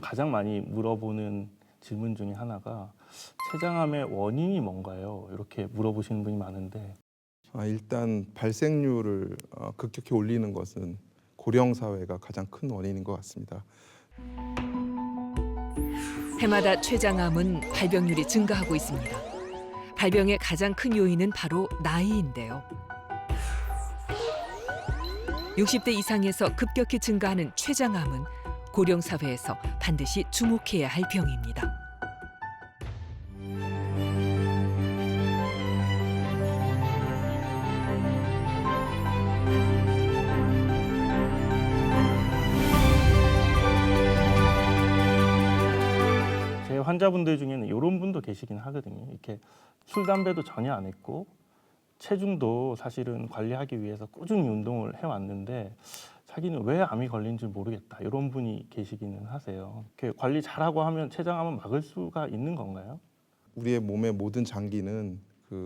가장 많이 물어보는 질문 중에 하나가 췌장암의 원인이 뭔가요? 이렇게 물어보시는 분이 많은데 일단 발생률을 급격히 올리는 것은 고령 사회가 가장 큰 원인인 것 같습니다. 해마다 췌장암은 발병률이 증가하고 있습니다. 발병의 가장 큰 요인은 바로 나이인데요. 60대 이상에서 급격히 증가하는 췌장암은 고령 사회에서 반드시 주목해야 할 병입니다. 제 환자분들 중에는 이런 분도 계시긴 하거든요. 이렇게 술, 담배도 전혀 안 했고 체중도 사실은 관리하기 위해서 꾸준히 운동을 해왔는데 자기는 왜 암이 걸린지 모르겠다 이런 분이 계시기는 하세요. 이렇게 관리 잘하고 하면 췌장암은 막을 수가 있는 건가요? 우리의 몸의 모든 장기는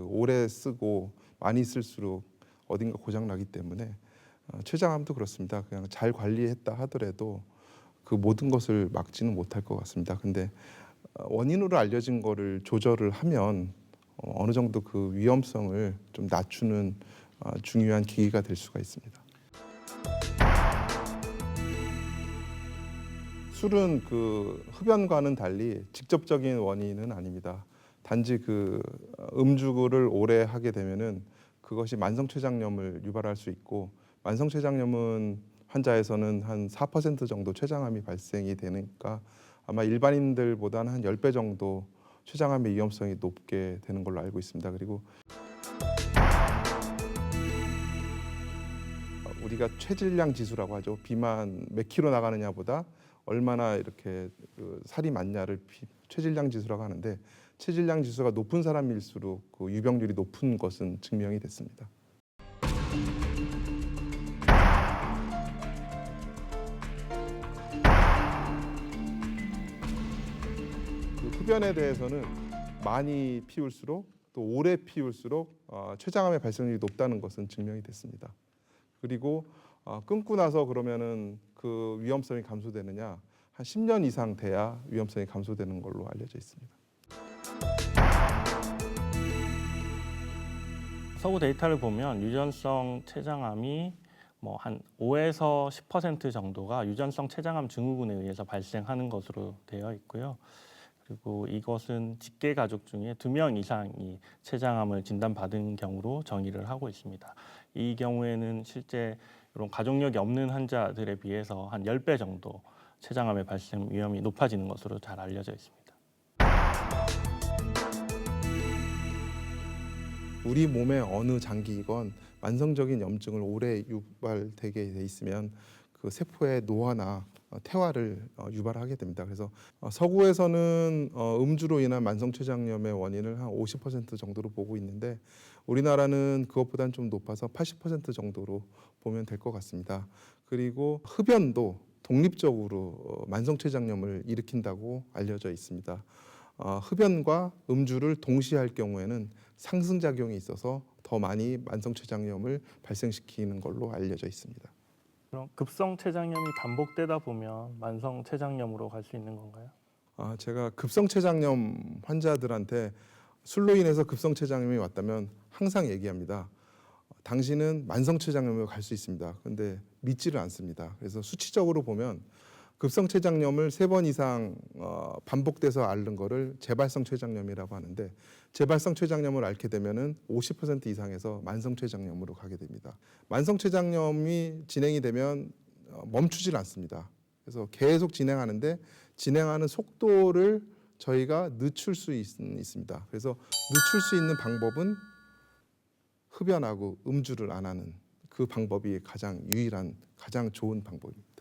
오래 쓰고 많이 쓸수록 어딘가 고장 나기 때문에 췌장암도 그렇습니다. 그냥 잘 관리했다 하더라도 그 모든 것을 막지는 못할 것 같습니다. 근데 원인으로 알려진 거를 조절을 하면 어느 정도 그 위험성을 좀 낮추는 중요한 계기가 될 수가 있습니다. 술은 흡연과는 달리 직접적인 원인은 아닙니다. 단지 음주를 오래 하게 되면은 그것이 만성췌장염을 유발할 수 있고 만성췌장염은 환자에서는 한 4% 정도 췌장암이 발생이 되니까 아마 일반인들보다는 한 10배 정도 췌장암의 위험성이 높게 되는 걸로 알고 있습니다. 그리고 우리가 체질량 지수라고 하죠. 비만 몇 킬로 나가느냐보다 얼마나 이렇게 살이 많냐를 체질량 지수라고 하는데 체질량 지수가 높은 사람일수록 유병률이 높은 것은 증명이 됐습니다. 흡연에 대해서는 많이 피울수록 또 오래 피울수록 췌장암의 발생률이 높다는 것은 증명이 됐습니다. 그리고 끊고 나서 그러면은 그 위험성이 감소되느냐? 한 10년 이상 돼야 위험성이 감소되는 걸로 알려져 있습니다. 서구 데이터를 보면 유전성 췌장암이 뭐 한 5에서 10% 정도가 유전성 췌장암 증후군에 의해서 발생하는 것으로 되어 있고요. 그리고 이것은 직계 가족 중에 2명 이상이 췌장암을 진단받은 경우로 정의를 하고 있습니다. 이 경우에는 실제 이런 가족력이 없는 환자들에 비해서 한 10배 정도 췌장암의 발생 위험이 높아지는 것으로 잘 알려져 있습니다. 우리 몸의 어느 장기이건 만성적인 염증을 오래 유발되게 돼 있으면 그 세포의 노화나 퇴화를 유발하게 됩니다. 그래서 서구에서는 음주로 인한 만성췌장염의 원인을 한 50% 정도로 보고 있는데 우리나라는 그것보다는 좀 높아서 80% 정도로 보면 될 것 같습니다. 그리고 흡연도 독립적으로 만성췌장염을 일으킨다고 알려져 있습니다. 흡연과 음주를 동시에 할 경우에는 상승작용이 있어서 더 많이 만성췌장염을 발생시키는 걸로 알려져 있습니다. 그럼 급성 췌장염이 반복되다 보면 만성 췌장염으로 갈 수 있는 건가요? 제가 급성췌장염 환자들한테 술로 인해서 급성췌장염이 왔다면 항상 얘기합니다. 당신은 만성췌장염으로 갈 수 있습니다. 그런데 믿지를 않습니다. 그래서 수치적으로 보면 급성췌장염을 3번 이상 반복돼서 앓는 거를 재발성 췌장염이라고 하는데 재발성 췌장염을 앓게 되면은 50% 이상에서 만성 췌장염으로 가게 됩니다. 만성 췌장염이 진행이 되면 멈추질 않습니다. 그래서 계속 진행하는데 진행하는 속도를 저희가 늦출 수 있습니다. 그래서 늦출 수 있는 방법은 흡연하고 음주를 안 하는 그 방법이 가장 유일한 가장 좋은 방법입니다.